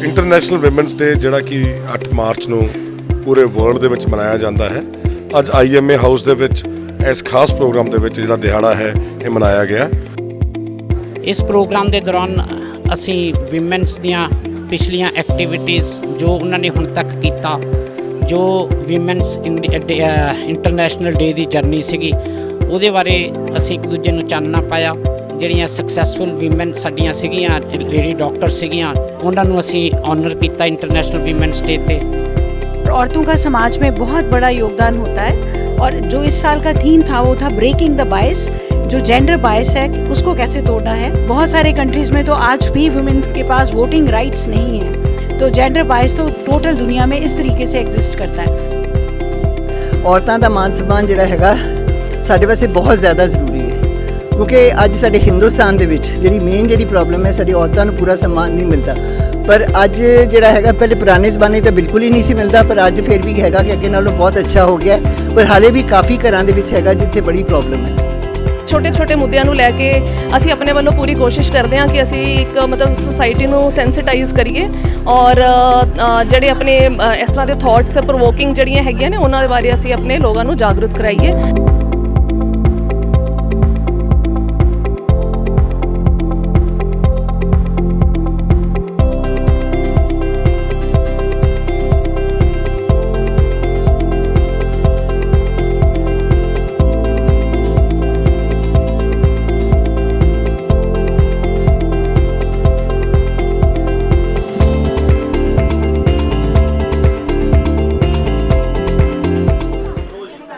International women's ਡੇ ਜਿਹੜਾ ਕਿ 8 March ਨੂੰ ਪੂਰੇ ਵਰਲਡ ਦੇ ਵਿੱਚ ਮਨਾਇਆ ਜਾਂਦਾ ਹੈ। ਅੱਜ IMA ਹਾਊਸ ਦੇ ਵਿੱਚ ਇਸ ਖਾਸ ਪ੍ਰੋਗਰਾਮ ਦੇ ਵਿੱਚ ਜਿਹੜਾ ਦਿਹਾੜਾ ਹੈ ਇਹ ਮਨਾਇਆ ਗਿਆ। ਇਸ ਪ੍ਰੋਗਰਾਮ ਦੇ ਦੌਰਾਨ ਅਸੀਂ ਵਿਮਨਸ ਦੀਆਂ ਪਿਛਲੀਆਂ ਐਕਟੀਵਿਟੀਜ਼ ਜੋ ਉਹਨਾਂ ਨੇ ਹੁਣ ਤੱਕ ਕੀਤਾ, ਜੋ ਵਿਮਨਸ ਇੰਟਰਨੈਸ਼ਨਲ ਡੇ ਦੀ ਜਰਨੀ ਸੀਗੀ, ਉਹਦੇ ਬਾਰੇ ਅਸੀਂ ਇੱਕ ਦੂਜੇ ਨੂੰ ਚਾਨਣਾ ਪਾਇਆ। ਜਿਹੜੀਆਂ ਸਕਸੈਸਫੁਲ ਵੀਮਨ ਸਾਡੀਆਂ ਸੀਗੀਆਂ, ਲੇਡੀ ਡਾਕਟਰ ਸੀਗੀਆਂ, ਉਹਨਾਂ ਨੂੰ ਅਸੀਂ ऑनर किया इंटरनेशनल वीमेंस डे पे। औरतों का समाज में बहुत बड़ा योगदान होता है और जो इस साल का थीम था वो था ब्रेकिंग द बायस, जो जेंडर बायस है उसको कैसे तोड़ना है। बहुत सारे कंट्रीज़ में तो आज भी वुमेन के पास वोटिंग राइट्स नहीं है, तो जेंडर बायस तो टोटल दुनिया में इस तरीके से एग्जिस्ट करता है। औरतों का मान सम्मान जिहड़ा हैगा साडे वास्ते बहुत ज़्यादा जरूरी है, क्योंकि अज साडे हिंदुस्तान दे विच जिहड़ी मेन जिहड़ी प्रॉब्लम है, साडी औरतां नूं पूरा सम्मान नहीं मिलता। पर अज जिहड़ा हैगा पहले पुराने ज़माने तो बिल्कुल ही नहीं सी मिलता, पर अज फिर भी हैगा कि अगे नालों बहुत अच्छा हो गया, पर हाले भी काफ़ी घरां दे विच हैगा जिथे बड़ी प्रॉब्लम है। छोटे छोटे मुद्दों को लैके असी अपने वालों पूरी कोशिश करते हैं कि असी एक मतलब सोसाइटी को सेंसिटाइज करिए और जड़े अपने इस तरह के थॉट्स प्रोवोकिंग जड़ियाँ हैगियां ने उन्होंने बारे असी अपने लोगों को जागरूक कराइए।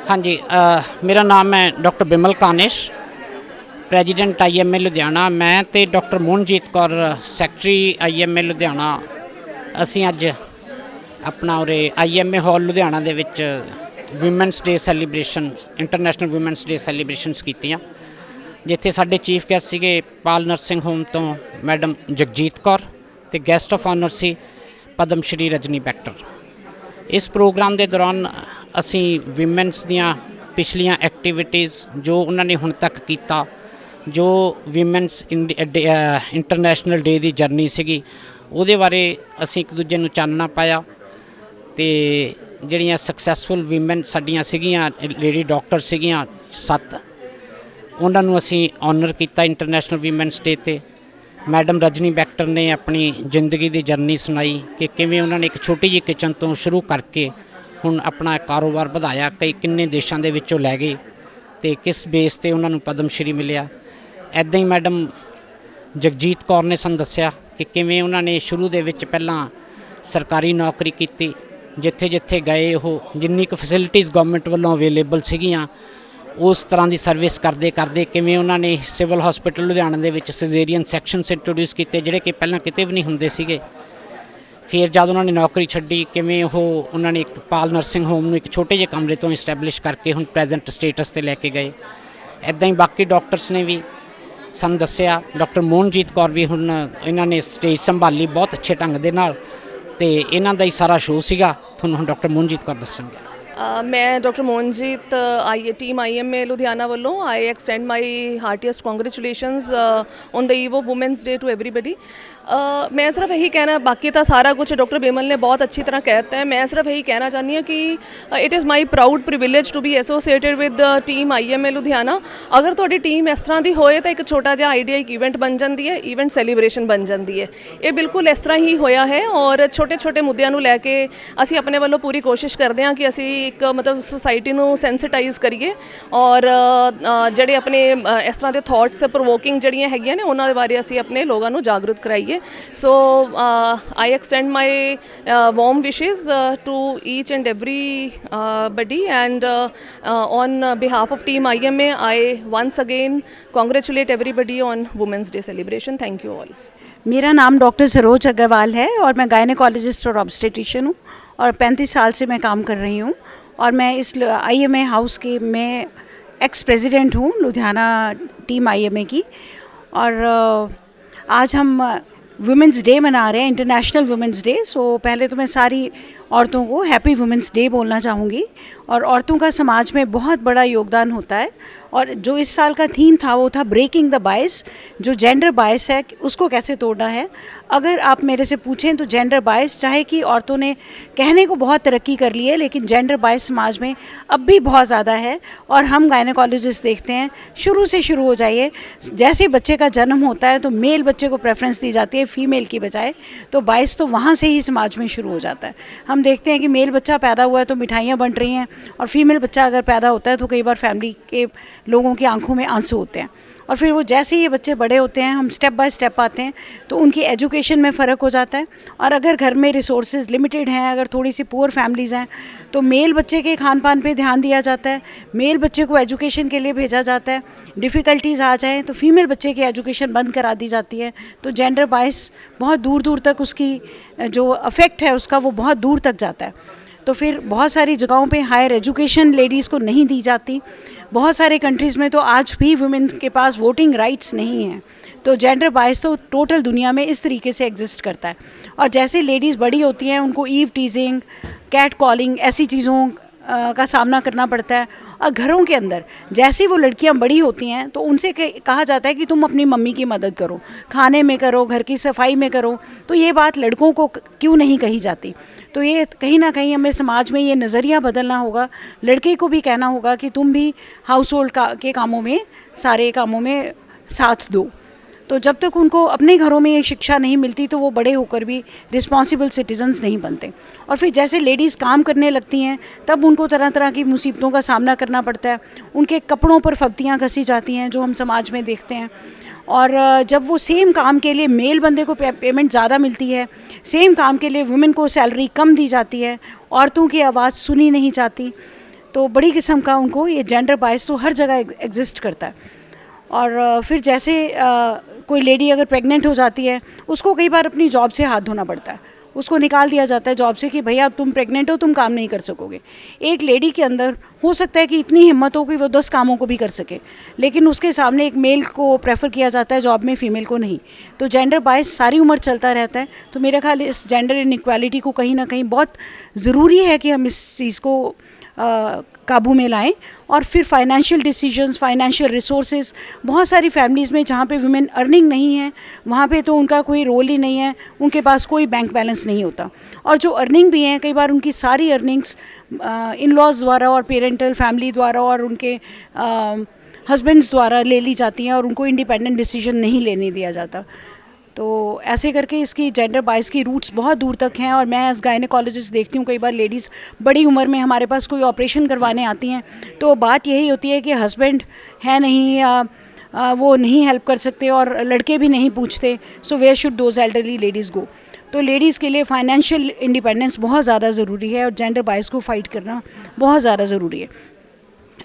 हाँ जी, मेरा नाम है doctor Bimal Kanish, president IMA Ludhiana. मैं तो doctor Mohanjit Kaur secretary IMA Ludhiana. असी अज अपना उरे IMA हॉल लुधियाना दे विच women's day celebration, international women's day celebrations कीतियां, जिथे साडे चीफ गेस्ट सीगे पाल नर्सिंग होम तो मैडम जगजीत कौर ते गेस्ट ऑफ ऑनर सी पद्म श्री रजनी बैक्टर। इस प्रोग्राम के दौरान असी विमेंस दियाँ पिछलियां एक्टिविटीज़ जो उन्होंने हुण तक किया, जो विमेंस इंटरनेशनल डे की जर्नी सीगी, उहदे बारे असी एक दूजे नूं चानना पाया। तो जिहड़ियां सक्सैसफुल विमेन साडियां सीगियां, लेडी डॉक्टर सीगियां 7, उन्हां नूं असी ऑनर किया इंटरनेशनल विमेंस डे ते। मैडम रजनी बैक्टर ने अपनी जिंदगी की जर्नी सुनाई कि किवें उन्होंने एक छोटी जी किचन तो शुरू करके हुण अपना कारोबार वधाया, कई किन्ने देशों के विचों लै गए, तो किस बेस ते उन्होंने पद्म श्री मिलिया। ऐदां ही मैडम जगजीत कौर ने सानूं दस्सिया कि किवें उन्होंने शुरू दे विच पहलां सरकारी नौकरी की, जिथे जिथे गए वो जिन्नी क फैसिलिटीज़ गवर्नमेंट वालों अवेलेबल सीगियां उस तरह की सर्विस करते करते किवें उन्होंने सिविल हॉस्पिटल लुधियाना दे विच सिजेरियन सैक्शनस इंट्रोड्यूस किए जिहड़े कि पहलां किते भी नहीं हुंदे सीगे। फिर जब उन्होंने नौकरी छड्डी, किवें उन्होंने एक पाल नर्सिंग होम नूं एक छोटे जे कमरे तो इस्टैबलिश करके हुण प्रेजेंट स्टेटस ते लैके गए। ऐदां ही बाकी डॉक्टर्स ने भी सानूं दस्सिया। डॉक्टर मोहनजीत कौर भी हुण इन्हां ने स्टेज संभाली बहुत अच्छे ढंग दे नाल, ते इन्हां दा ही सारा शो सीगा। तुहानूं हुण डॉक्टर मोहनजीत कौर दस्सणगे। मैं doctor Mohanjit team IMA Ludhiana वालों I extend my heartiest congratulations on the eve of women's day to everybody. मैं सिर्फ यही कहना, बाकी तो सारा कुछ डॉक्टर बिमल ने बहुत अच्छी तरह कहता है, मैं सिर्फ यही कहना चाहती हूँ कि it is my proud privilege to be associated with team IMA Ludhiana. अगर तुहाडी टीम इस तरह की होए तो एक छोटा जिहा आइडिया एक इवेंट बन जाती है, इवेंट सैलीब्रेशन बन जाती है। ये बिल्कुल इस तरह ही होया है और छोटे छोटे मुद्दों को लैके असी अपने वालों पूरी कोशिश करते हैं कि असी एक मतलब सोसाइटी को सेंसिटाइज करिए और जड़े अपने इस तरह के थॉट्स प्रोवोकिंग जड़ियाँ हैगियां ने उन्होंने बारे असी अपने लोगों को जागरूक कराइए। So I extend my warm wishes to each and every buddy and on behalf of team IMA I once again congratulate everybody on Women's Day celebration. Thank you all. मेरा नाम डॉक्टर सरोज अग्रवाल है और मैं गायनेकोलॉजिस्ट और obstetrician हूँ और 35 साल से मैं काम कर रही हूँ और मैं इस IMA हाउस के मैं एक्स प्रेसिडेंट हूँ लुधियाना टीम IMA की। और आज हम वुमेंस डे मना रहे हैं, इंटरनेशनल वुमेंस डे। सो पहले तो मैं सारी औरतों को हैप्पी वुमेंस डे बोलना चाहूँगी। और औरतों का समाज में बहुत बड़ा योगदान होता है, और जो इस साल का थीम था वो था ब्रेकिंग द बायस, जो जेंडर बायस है उसको कैसे तोड़ना है। अगर आप मेरे से पूछें तो जेंडर बायस, चाहे कि औरतों ने कहने को बहुत तरक्की कर ली है, लेकिन जेंडर बायस समाज में अब भी बहुत ज़्यादा है। और हम गायनेकोलॉजिस्ट देखते हैं, शुरू से शुरू हो जाइए, जैसे बच्चे का जन्म होता है तो मेल बच्चे को प्रेफरेंस दी जाती है फीमेल की बजाय, तो बायस तो वहाँ से ही समाज में शुरू हो जाता है। हम देखते हैं कि मेल बच्चा पैदा हुआ है तो मिठाइयाँ बन रही हैं, और फीमेल बच्चा अगर पैदा होता है तो कई बार फैमिली के लोगों की आंखों में आंसू होते हैं। और फिर वो जैसे ही ये बच्चे बड़े होते हैं, हम स्टेप बाय स्टेप आते हैं तो उनकी एजुकेशन में फ़र्क हो जाता है। और अगर घर में रिसोर्सेज लिमिटेड हैं, अगर थोड़ी सी पुअर फैमिलीज़ हैं, तो मेल बच्चे के खान पान पे ध्यान दिया जाता है, मेल बच्चे को एजुकेशन के लिए भेजा जाता है। डिफ़िकल्टीज़ आ जाएँ तो फीमेल बच्चे की एजुकेशन बंद करा दी जाती है। तो जेंडर बायस बहुत दूर दूर तक उसकी जो अफेक्ट है उसका वो बहुत दूर तक जाता है। तो फिर बहुत सारी जगहों पे हायर एजुकेशन लेडीज़ को नहीं दी जाती। बहुत सारे कंट्रीज़ में तो आज भी वुमेन के पास वोटिंग राइट्स नहीं हैं। तो जेंडर बायस तो टोटल दुनिया में इस तरीके से एग्जिस्ट करता है। और जैसे लेडीज़ बड़ी होती हैं उनको ईव टीजिंग, कैट कॉलिंग, ऐसी चीज़ों का सामना करना पड़ता है। और घरों के अंदर जैसे वो लड़कियां बड़ी होती हैं तो उनसे कहा जाता है कि तुम अपनी मम्मी की मदद करो, खाने में करो, घर की सफाई में करो। तो ये बात लड़कों को क्यों नहीं कही जाती? तो ये कहीं ना कहीं हमें समाज में ये नज़रिया बदलना होगा। लड़के को भी कहना होगा कि तुम भी हाउस होल्ड के कामों में, सारे कामों में साथ दो। तो जब तक उनको अपने घरों में ये शिक्षा नहीं मिलती तो वो बड़े होकर भी रिस्पॉन्सिबल सिटीजन्स नहीं बनते। और फिर जैसे लेडीज़ काम करने लगती हैं तब उनको तरह तरह की मुसीबतों का सामना करना पड़ता है। उनके कपड़ों पर फब्तियाँ कसी जाती हैं जो हम समाज में देखते हैं। और जब वो सेम काम के लिए मेल बंदे को पेमेंट ज़्यादा मिलती है, सेम काम के लिए वुमेन को सैलरी कम दी जाती है, औरतों की आवाज़ सुनी नहीं जाती, तो बड़ी किस्म का उनको ये जेंडर बायस तो हर जगह एग्जिस्ट करता है। और फिर जैसे कोई लेडी अगर प्रेग्नेंट हो जाती है उसको कई बार अपनी जॉब से हाथ धोना पड़ता है, उसको निकाल दिया जाता है जॉब से कि भैया अब तुम प्रेग्नेंट हो, तुम काम नहीं कर सकोगे। एक लेडी के अंदर हो सकता है कि इतनी हिम्मत हो कि वो 10 कामों को भी कर सके, लेकिन उसके सामने एक मेल को प्रेफर किया जाता है जॉब में, फीमेल को नहीं। तो जेंडर बायस सारी उम्र चलता रहता है। तो मेरा ख्याल इस जेंडर इनइक्वालिटी को कहीं ना कहीं बहुत ज़रूरी है कि हम इस चीज़ को काबू में लाएं। और फिर फाइनेंशियल डिसीजंस, फाइनेंशियल रिसोर्सेज, बहुत सारी फैमिलीज़ में जहाँ पे वुमेन अर्निंग नहीं है वहाँ पे तो उनका कोई रोल ही नहीं है, उनके पास कोई बैंक बैलेंस नहीं होता। और जो अर्निंग भी हैं कई बार उनकी सारी अर्निंग्स इन लॉज द्वारा और पेरेंटल फैमिली द्वारा और उनके हस्बैंड्स द्वारा ले ली जाती हैं और उनको इंडिपेंडेंट डिसीजन नहीं लेने दिया जाता। तो ऐसे करके इसकी जेंडर बायस की रूट्स बहुत दूर तक हैं। और मैं एज गायनेकोलॉजिस्ट देखती हूँ कई बार लेडीज़ बड़ी उम्र में हमारे पास कोई ऑपरेशन करवाने आती हैं तो बात यही होती है कि हस्बैंड है नहीं या वो नहीं हेल्प कर सकते और लड़के भी नहीं पूछते, so where should those elderly ladies go. तो लेडीज़ के लिए फाइनेंशियल इंडिपेंडेंस बहुत ज़्यादा ज़रूरी है और जेंडर बायस को फाइट करना बहुत ज़्यादा ज़रूरी है।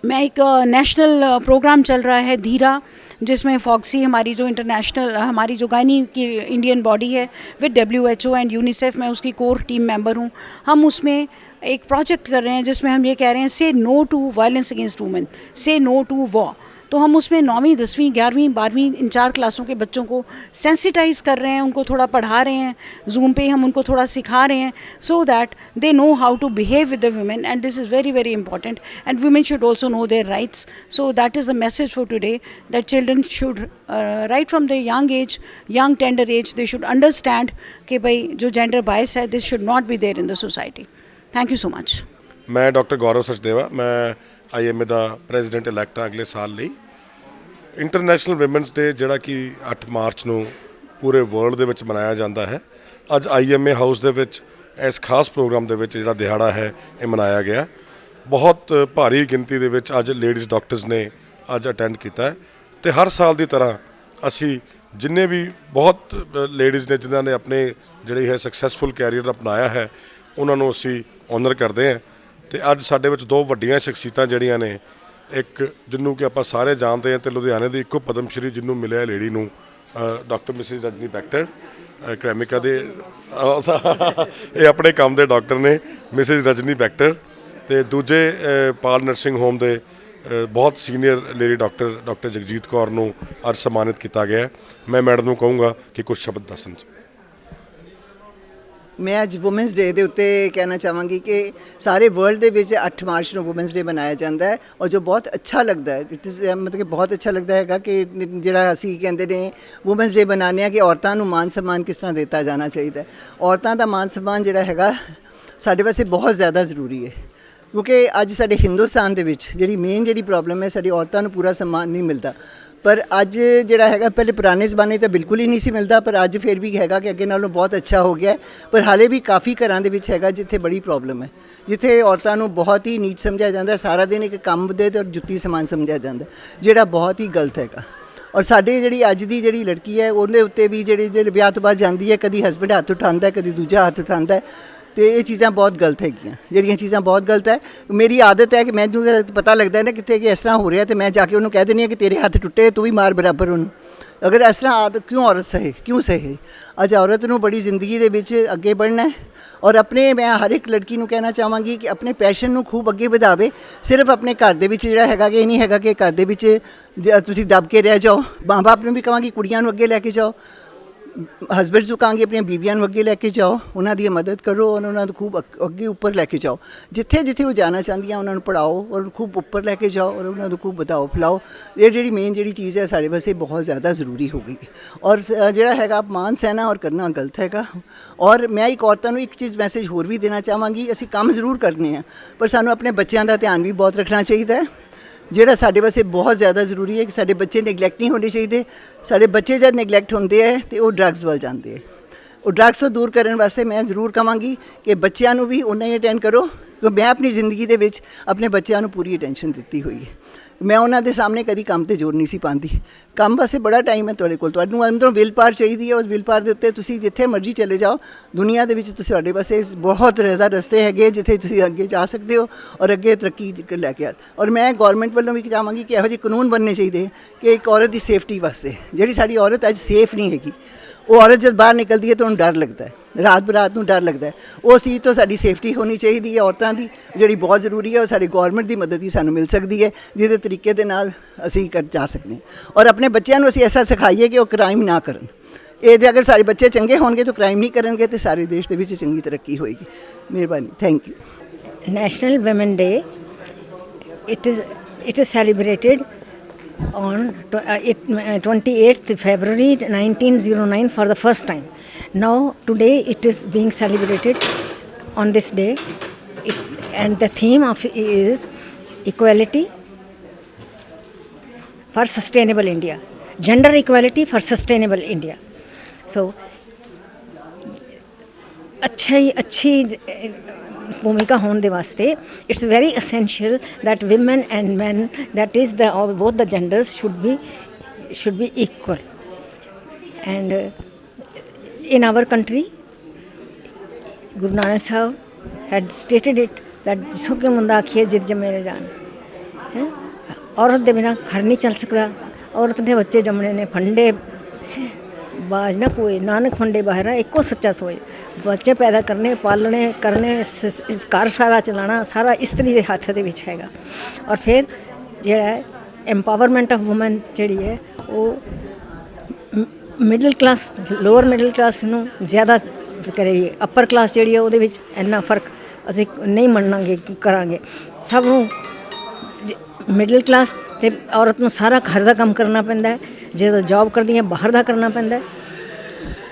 मैं एक नेशनल प्रोग्राम चल रहा है धीरा, जिसमें फॉक्सी हमारी जो इंटरनेशनल हमारी जो गायनी की इंडियन बॉडी है विद WHO एंड यूनिसेफ, मैं उसकी कोर टीम मेंबर हूँ। हम उसमें एक प्रोजेक्ट कर रहे हैं जिसमें हम ये कह रहे हैं say no to violence against women, say no to war. तो हम उसमें 9वीं 10वीं 11वीं 12वीं इन 4 क्लासों के बच्चों को सेंसिटाइज़ कर रहे हैं, उनको थोड़ा पढ़ा रहे हैं, जूम पे हम उनको थोड़ा सिखा रहे हैं so that they know how to behave with the women and this is very very important and women should also know their rights. So that is the message for today that children should right from the young age, young tender age, they should understand कि भाई जो gender bias है this should not be there in the society. Thank you so much. मैं doctor Gaurav Sachdeva, मैं IMA ਦਾ president elect ਅਗਲੇ ਸਾਲ ਲਈ। International women's ਡੇ ਜਿਹੜਾ ਕਿ 8 ਮਾਰਚ ਨੂੰ ਪੂਰੇ ਵਰਲਡ ਦੇ ਵਿੱਚ ਮਨਾਇਆ ਜਾਂਦਾ ਹੈ, ਅੱਜ IMA ਹਾਊਸ ਦੇ ਵਿੱਚ ਇਸ ਖਾਸ ਪ੍ਰੋਗਰਾਮ ਦੇ ਵਿੱਚ ਜਿਹੜਾ ਦਿਹਾੜਾ ਹੈ ਇਹ ਮਨਾਇਆ ਗਿਆ। ਬਹੁਤ ਭਾਰੀ ਗਿਣਤੀ ਦੇ ਵਿੱਚ ਅੱਜ ਲੇਡੀਜ਼ ਡਾਕਟਰਸ ਨੇ ਅੱਜ ਅਟੈਂਡ ਕੀਤਾ ਹੈ ਤੇ ਹਰ ਸਾਲ ਦੀ ਤਰ੍ਹਾਂ ਅਸੀਂ ਜਿੰਨੇ ਵੀ ਬਹੁਤ ਲੇਡੀਜ਼ ਨੇ ਜਿਨ੍ਹਾਂ ਨੇ ਆਪਣੇ ਜਿਹੜੀ ਹੈ ਸਕਸੈਸਫੁਲ ਕੈਰੀਅਰ ਅਪਣਾਇਆ ਹੈ ਉਹਨਾਂ ਨੂੰ ਅਸੀਂ ਔਨਰ ਕਰਦੇ ਹਾਂ। ਤੇ ਅੱਜ ਸਾਡੇ ਵਿੱਚ 2 ਵੱਡੀਆਂ ਸ਼ਖਸੀਅਤਾਂ ਜਿਹੜੀਆਂ ਨੇ, ਇੱਕ ਜਿਹਨੂੰ ਕਿ ਆਪਾਂ ਸਾਰੇ ਜਾਣਦੇ ਹਾਂ ਤੇ ਲੁਧਿਆਣੇ ਦੀ ਇੱਕੋ ਪਦਮ ਸ਼੍ਰੀ ਜਿਹਨੂੰ ਮਿਲਿਆ ਲੇਡੀ ਨੂੰ, ਡਾਕਟਰ ਮਿਸਿਸ ਰਜਨੀ ਬੈਕਟਰ, ਕ੍ਰੈਮਿਕਾ ਦੇ ਇਹ ਆਪਣੇ ਕੰਮ ਦੇ ਡਾਕਟਰ ਨੇ, ਮਿਸਿਸ ਰਜਨੀ ਬੈਕਟਰ। ਤੇ ਦੂਜੇ ਪਾਲ ਨਰਸਿੰਗ ਹੋਮ ਦੇ ਬਹੁਤ senior lady doctor Jagjit Kaur ਨੂੰ ਅੱਜ ਸਨਮਾਨਿਤ ਕੀਤਾ ਗਿਆ। ਮੈਂ ਮੈਡਮ ਨੂੰ ਕਹੂੰਗਾ ਕਿ ਕੁਝ ਸ਼ਬਦ ਦੱਸਣ। ਮੈਂ ਅੱਜ ਵੂਮੈਨਸ ਡੇ ਦੇ ਉੱਤੇ ਕਹਿਣਾ ਚਾਹਾਂਗੀ ਕਿ ਸਾਰੇ ਵਰਲਡ ਦੇ ਵਿੱਚ 8 ਮਾਰਚ ਨੂੰ ਵੂਮੈਨਸ ਡੇ ਮਨਾਇਆ ਜਾਂਦਾ ਹੈ ਔਰ ਜੋ ਬਹੁਤ ਅੱਛਾ ਲੱਗਦਾ ਹੈ ਮਤਲਬ ਕਿ ਬਹੁਤ ਅੱਛਾ ਲੱਗਦਾ ਹੈਗਾ ਕਿ ਜਿਹੜਾ ਅਸੀਂ ਕਹਿੰਦੇ ਨੇ ਵੂਮੈਨਸ ਡੇ ਮਨਾਉਂਦੇ ਹਾਂ ਕਿ ਔਰਤਾਂ ਨੂੰ ਮਾਨ ਸਨਮਾਨ ਕਿਸ ਤਰ੍ਹਾਂ ਦਿੱਤਾ ਜਾਣਾ ਚਾਹੀਦਾ ਹੈ। ਔਰਤਾਂ ਦਾ ਮਾਨ ਸਨਮਾਨ ਜਿਹੜਾ ਹੈਗਾ ਸਾਡੇ ਵਾਸਤੇ ਬਹੁਤ ਜ਼ਿਆਦਾ ਜ਼ਰੂਰੀ ਹੈ ਕਿਉਂਕਿ ਅੱਜ ਸਾਡੇ ਹਿੰਦੁਸਤਾਨ ਦੇ ਵਿੱਚ ਜਿਹੜੀ ਪ੍ਰੋਬਲਮ ਹੈ ਸਾਡੀ ਔਰਤਾਂ ਨੂੰ ਪੂਰਾ ਸਨਮਾਨ ਨਹੀਂ ਮਿਲਦਾ। ਪਰ ਅੱਜ ਜਿਹੜਾ ਹੈਗਾ ਪਹਿਲੇ ਪੁਰਾਣੇ ਜ਼ਮਾਨੇ ਤਾਂ ਬਿਲਕੁਲ ਹੀ ਨਹੀਂ ਸੀ ਮਿਲਦਾ, ਪਰ ਅੱਜ ਫਿਰ ਵੀ ਹੈਗਾ ਕਿ ਅੱਗੇ ਨਾਲੋਂ ਬਹੁਤ ਅੱਛਾ ਹੋ ਗਿਆ। ਪਰ ਹਾਲੇ ਵੀ ਕਾਫੀ ਘਰਾਂ ਦੇ ਵਿੱਚ ਹੈਗਾ ਜਿੱਥੇ ਬੜੀ ਪ੍ਰੋਬਲਮ ਹੈ, ਜਿੱਥੇ ਔਰਤਾਂ ਨੂੰ ਬਹੁਤ ਹੀ ਨੀਚ ਸਮਝਿਆ ਜਾਂਦਾ, ਸਾਰਾ ਦਿਨ ਇੱਕ ਕੰਮ ਦੇ ਤੇ ਜੁੱਤੀ ਸਮਾਨ ਸਮਝਿਆ ਜਾਂਦਾ, ਜਿਹੜਾ ਬਹੁਤ ਹੀ ਗਲਤ ਹੈਗਾ। ਔਰ ਸਾਡੇ ਜਿਹੜੀ ਅੱਜ ਦੀ ਜਿਹੜੀ ਲੜਕੀ ਹੈ ਉਹਦੇ ਉੱਤੇ ਵੀ ਜਿਹੜੇ ਵਿਆਹ ਤੋਂ ਬਾਅਦ ਜਾਂਦੀ ਹੈ, ਕਦੀ ਹਸਬੈਂਡ ਹੱਥ ਉਠਾਉਂਦਾ, ਕਦੀ ਦੂਜਾ ਹੱਥ ਉਠਾਉਂਦਾ, ਤੇ ਇਹ ਚੀਜ਼ਾਂ ਬਹੁਤ ਗਲਤ ਹੈਗੀਆਂ। ਜਿਹੜੀਆਂ ਚੀਜ਼ਾਂ ਬਹੁਤ ਗਲਤ ਹੈ, ਮੇਰੀ ਆਦਤ ਹੈ ਕਿ ਮੈਨੂੰ ਪਤਾ ਲੱਗਦਾ ਨਾ ਕਿਤੇ ਕਿ ਇਸ ਤਰ੍ਹਾਂ ਹੋ ਰਿਹਾ ਤੇ ਮੈਂ ਜਾ ਕੇ ਉਹਨੂੰ ਕਹਿ ਦਿੰਦੀ ਹਾਂ ਕਿ ਤੇਰੇ ਹੱਥ ਟੁੱਟੇ ਤੂੰ ਵੀ ਮਾਰ ਬਰਾਬਰ ਉਹਨੂੰ। ਅਗਰ ਇਸ ਤਰ੍ਹਾਂ ਆਦਤ ਕਿਉਂ ਔਰਤ ਸਹੇ, ਕਿਉਂ ਸਹੇ? ਅੱਜ ਔਰਤ ਨੂੰ ਬੜੀ ਜ਼ਿੰਦਗੀ ਦੇ ਵਿੱਚ ਅੱਗੇ ਵਧਣਾ ਹੈ ਔਰ ਆਪਣੇ ਮੈਂ ਹਰ ਇੱਕ ਲੜਕੀ ਨੂੰ ਕਹਿਣਾ ਚਾਹਾਂਗੀ ਕਿ ਆਪਣੇ ਪੈਸ਼ਨ ਨੂੰ ਖੂਬ ਅੱਗੇ ਵਧਾਵੇ। ਸਿਰਫ ਆਪਣੇ ਘਰ ਦੇ ਵਿੱਚ ਜਿਹੜਾ ਹੈਗਾ ਕਿ ਇਹ ਨਹੀਂ ਹੈਗਾ ਕਿ ਘਰ ਦੇ ਵਿੱਚ ਤੁਸੀਂ ਦਬ ਕੇ ਰਹਿ ਜਾਓ। ਮਾਂ ਬਾਪ ਨੂੰ ਵੀ ਕਹਾਂਗੀ ਕੁੜੀਆਂ ਨੂੰ ਅੱਗੇ ਲੈ ਕੇ ਜਾਓ, ਹਸਬੈਂਡਸ ਨੂੰ ਕਹਾਂਗੇ ਆਪਣੀਆਂ ਬੀਬੀਆਂ ਨੂੰ ਅੱਗੇ ਲੈ ਕੇ ਜਾਓ, ਉਹਨਾਂ ਦੀ ਮਦਦ ਕਰੋ ਔਰ ਉਹਨਾਂ ਨੂੰ ਖੂਬ ਅੱਗੇ ਉੱਪਰ ਲੈ ਕੇ ਜਾਓ। ਜਿੱਥੇ ਜਿੱਥੇ ਉਹ ਜਾਣਾ ਚਾਹੁੰਦੀਆਂ ਉਹਨਾਂ ਨੂੰ ਪੜ੍ਹਾਓ ਔਰ ਖੂਬ ਉੱਪਰ ਲੈ ਕੇ ਜਾਓ ਔਰ ਉਹਨਾਂ ਨੂੰ ਖੂਬ ਵਧਾਓ ਫੁਲਾਓ। ਇਹ ਜਿਹੜੀ ਮੇਨ ਜਿਹੜੀ ਚੀਜ਼ ਹੈ ਸਾਡੇ ਵਾਸਤੇ ਬਹੁਤ ਜ਼ਿਆਦਾ ਜ਼ਰੂਰੀ ਹੋ ਗਈ। ਔਰ ਜਿਹੜਾ ਹੈਗਾ ਮਾਨ ਸਹਿਣਾ ਔਰ ਕਰਨਾ ਗਲਤ ਹੈਗਾ। ਔਰ ਮੈਂ ਇੱਕ ਔਰਤਾਂ ਨੂੰ ਇੱਕ ਚੀਜ਼ ਮੈਸੇਜ ਹੋਰ ਵੀ ਦੇਣਾ ਚਾਹਾਂਗੀ, ਅਸੀਂ ਕੰਮ ਜ਼ਰੂਰ ਕਰਨੇ ਆ ਪਰ ਸਾਨੂੰ ਆਪਣੇ ਬੱਚਿਆਂ ਦਾ ਧਿਆਨ ਵੀ ਬਹੁਤ ਰੱਖਣਾ ਚਾਹੀਦਾ ਹੈ, ਜਿਹੜਾ ਸਾਡੇ ਵਾਸਤੇ ਬਹੁਤ ਜ਼ਿਆਦਾ ਜ਼ਰੂਰੀ ਹੈ ਕਿ ਸਾਡੇ ਬੱਚੇ ਨੈਗਲੈਕਟ ਨਹੀਂ ਹੋਣੇ ਚਾਹੀਦੇ। ਸਾਡੇ ਬੱਚੇ ਜਦ ਨੈਗਲੈਕਟ ਹੁੰਦੇ ਹੈ ਤੇ ਉਹ ਡਰੱਗਸ ਵੱਲ ਜਾਂਦੇ ਹੈ। ਉਹ ਡਰੱਗਸ ਤੋਂ ਦੂਰ ਕਰਨ ਵਾਸਤੇ ਮੈਂ ਜ਼ਰੂਰ ਕਹਾਂਗੀ ਕਿ ਬੱਚਿਆਂ ਨੂੰ ਵੀ ਉਨਾ ਹੀ ਅਟੈਂਡ ਕਰੋ, ਕਿਉਂਕਿ ਮੈਂ ਆਪਣੀ ਜ਼ਿੰਦਗੀ ਦੇ ਵਿੱਚ ਆਪਣੇ ਬੱਚਿਆਂ ਨੂੰ ਪੂਰੀ ਅਟੈਂਸ਼ਨ ਦਿੱਤੀ ਹੋਈ ਹੈ। ਮੈਂ ਉਹਨਾਂ ਦੇ ਸਾਹਮਣੇ ਕਦੀ ਕੰਮ ਤੇ ਜ਼ੋਰ ਨਹੀਂ ਸੀ ਪਾਉਂਦੀ। ਕੰਮ ਵਾਸਤੇ ਬੜਾ ਟਾਈਮ ਹੈ ਤੁਹਾਡੇ ਕੋਲ, ਤੁਹਾਨੂੰ ਅੰਦਰੋਂ ਵਿਲ ਪਾਰ ਚਾਹੀਦੀ ਹੈ। ਉਸ ਵਿਲ ਪਾਰ ਦੇ ਉੱਤੇ ਤੁਸੀਂ ਜਿੱਥੇ ਮਰਜ਼ੀ ਚਲੇ ਜਾਓ ਦੁਨੀਆ ਦੇ ਵਿੱਚ, ਤੁਸੀਂ ਤੁਹਾਡੇ ਵਾਸਤੇ ਬਹੁਤ ਜ਼ਿਆਦਾ ਰਸਤੇ ਹੈਗੇ ਜਿੱਥੇ ਤੁਸੀਂ ਅੱਗੇ ਜਾ ਸਕਦੇ ਹੋ ਔਰ ਅੱਗੇ ਤਰੱਕੀ ਲੈ ਕੇ ਆ। ਔਰ ਮੈਂ ਗੌਰਮੈਂਟ ਵੱਲੋਂ ਵੀ ਚਾਹਾਂਗੀ ਕਿ ਇਹੋ ਜਿਹੇ ਕਾਨੂੰਨ ਬਣਨੇ ਚਾਹੀਦੇ ਕਿ ਇੱਕ ਔਰਤ ਦੀ ਸੇਫਟੀ ਵਾਸਤੇ, ਜਿਹੜੀ ਸਾਡੀ ਔਰਤ ਅੱਜ ਸੇਫ ਨਹੀਂ ਹੈਗੀ, ਉਹ ਔਰਤ ਜਦ ਬਾਹਰ ਨਿਕਲਦੀ ਹੈ ਤਾਂ ਉਹਨੂੰ ਡਰ ਲੱਗਦਾ ਹੈ, ਰਾਤ ਬਰਾਤ ਨੂੰ ਡਰ ਲੱਗਦਾ ਹੈ। ਉਸ ਚੀਜ਼ ਤੋਂ ਸਾਡੀ ਸੇਫਟੀ ਹੋਣੀ ਚਾਹੀਦੀ ਹੈ ਔਰਤਾਂ ਦੀ, ਜਿਹੜੀ ਬਹੁਤ ਜ਼ਰੂਰੀ ਹੈ। ਉਹ ਸਾਡੀ ਗੌਰਮੈਂਟ ਦੀ ਮਦਦ ਹੀ ਸਾਨੂੰ ਮਿਲ ਸਕਦੀ ਹੈ, ਜਿਹਦੇ ਤਰੀਕੇ ਦੇ ਨਾਲ ਅਸੀਂ ਜਾ ਸਕਦੇ ਹਾਂ। ਔਰ ਆਪਣੇ ਬੱਚਿਆਂ ਨੂੰ ਅਸੀਂ ਐਸਾ ਸਿਖਾਈਏ ਕਿ ਉਹ ਕ੍ਰਾਈਮ ਨਾ ਕਰਨ। ਇਹ ਜੇ ਅਗਰ ਸਾਡੇ ਬੱਚੇ ਚੰਗੇ ਹੋਣਗੇ ਤਾਂ ਕ੍ਰਾਈਮ ਨਹੀਂ ਕਰਨਗੇ ਤੇ ਸਾਰੇ ਦੇਸ਼ ਦੇ ਵਿੱਚ ਚੰਗੀ ਤਰੱਕੀ ਹੋਏਗੀ। ਮਿਹਰਬਾਨੀ, thank you. National Women Day, it is celebrated on 28th February 1909 for the first time. Now today it is being celebrated on this day, and the theme of it is equality for sustainable India, gender equality for sustainable India. So अच्छी भूमिका होने दे वास्ते it's very essential that women and men, that is the both the genders should be equal. And in our country Guru Nanak Sahib had stated it that जिसो के मुंडा आखिए जिद जमे न जान, औरत दे बिना घर नहीं चल सकता, औरत दे बच्चे जमने ने फंडे बाज ना कोई, नानक फंडे बाहर एको सच्चा सोए। बच्चे पैदा करने, पालने करने, घर सारा चलाना सारा इस्त्री के हत्थ दे विच हैगा। और फिर जिहड़ा है एम्पावरमेंट ऑफ वूमेन जिहड़ी है वो middle class lower middle class नूं ज़्यादा करेगी, अपर क्लास जिहड़ी है ਉਹਦੇ ਵਿੱਚ ਇੰਨਾ ਫਰਕ ਅਸੀਂ ਨਹੀਂ ਮੰਨਾਂਗੇ ਕਰਾਂਗੇ। ਸਭ ਨੂੰ ਮਿਡਲ ਕਲਾਸ ਤੇ ਔਰਤ ਨੂੰ ਸਾਰਾ ਘਰ ਦਾ ਕੰਮ ਕਰਨਾ ਪੈਂਦਾ ਹੈ, ਜਦੋਂ ਜੌਬ ਕਰਦੀ ਹੈ ਬਾਹਰ ਦਾ ਕਰਨਾ ਪੈਂਦਾ ਹੈ।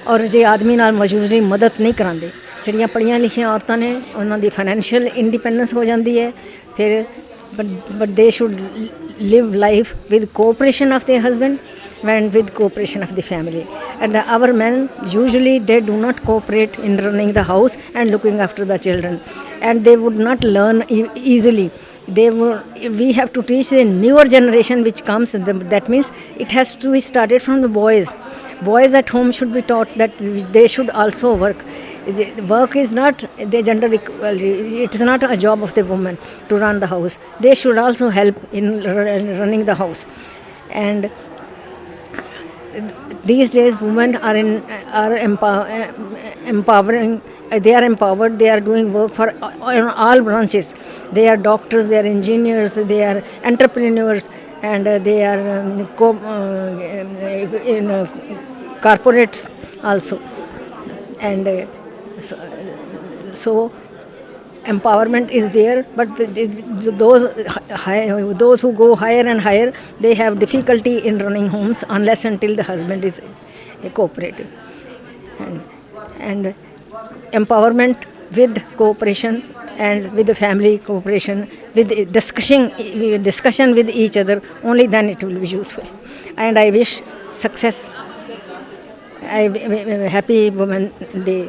ਔਰ ਜੇ ਆਦਮੀ ਨਾਲ ਮੌਜੂਦਗੀ ਮਦਦ ਨਹੀਂ ਕਰਾਉਂਦੇ, ਜਿਹੜੀਆਂ ਪੜ੍ਹੀਆਂ ਲਿਖੀਆਂ ਔਰਤਾਂ ਨੇ ਉਹਨਾਂ ਦੀ ਫਾਈਨੈਂਸ਼ੀਅਲ ਇੰਡੀਪੈਂਡੈਂਸ ਹੋ ਜਾਂਦੀ ਹੈ। ਫਿਰ but they should live life with cooperation of their husband and with cooperation of the family. And our men usually they do not cooperate in running the house and looking after the children, and they would not learn easily. We have to teach the newer generation which comes, that means it has to be started from the boys at home should be taught that they should also work. The work is not the gender equality, it is not a job of the woman to run the house. They should also help in running the house. And these days women are empowering. They are empowered, they are doing work for all branches. They are doctors, they are engineers, they are entrepreneurs, and they are in corporates also. And So empowerment is there, but those who go higher and higher, they have difficulty in running homes unless until the husband is cooperative. And empowerment with cooperation and with the family cooperation, with discussion with each other, only then it will be useful. And I wish success. Happy Women Day